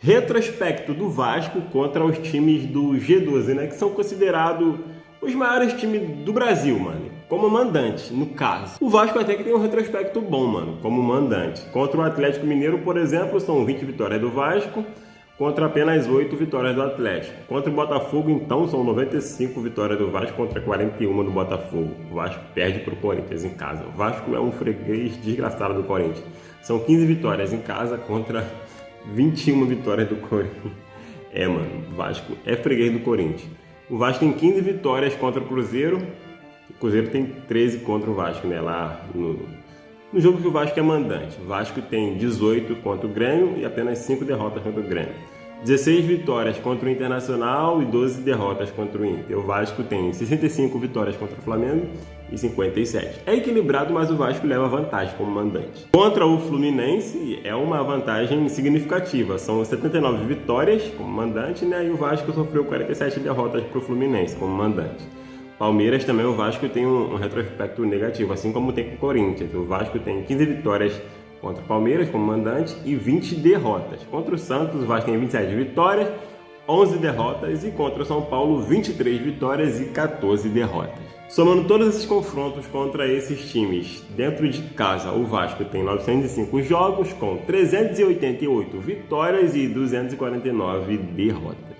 Retrospecto do Vasco contra os times do G12, né? Que são considerados os maiores times do Brasil, mano. Como mandante, no caso. O Vasco até que tem um retrospecto bom, mano, como mandante. Contra o Atlético Mineiro, por exemplo, são 20 vitórias do Vasco contra apenas 8 vitórias do Atlético. Contra o Botafogo, então, são 95 vitórias do Vasco contra 41 do Botafogo. O Vasco perde pro Corinthians em casa. O Vasco é um freguês desgraçado do Corinthians. São 15 vitórias em casa contra 21 vitórias do Corinthians. Mano, o Vasco é freguês do Corinthians. O Vasco tem 15 vitórias contra o Cruzeiro. O Cruzeiro tem 13 contra o Vasco, né? Lá no jogo que o Vasco é mandante. O Vasco tem 18 contra o Grêmio e apenas 5 derrotas contra o Grêmio. 16 vitórias contra o Internacional e 12 derrotas contra o Inter. O Vasco tem 65 vitórias contra o Flamengo e 57. É equilibrado, mas o Vasco leva vantagem como mandante. Contra o Fluminense é uma vantagem significativa. São 79 vitórias como mandante, né? E o Vasco sofreu 47 derrotas para o Fluminense como mandante. Palmeiras também, o Vasco tem um retrospecto negativo, assim como tem com o Corinthians. O Vasco tem 15 vitórias contra o Palmeiras como mandante e 20 derrotas. Contra o Santos, o Vasco tem 27 vitórias, 11 derrotas e contra o São Paulo, 23 vitórias e 14 derrotas. Somando todos esses confrontos contra esses times dentro de casa, o Vasco tem 905 jogos com 388 vitórias e 249 derrotas.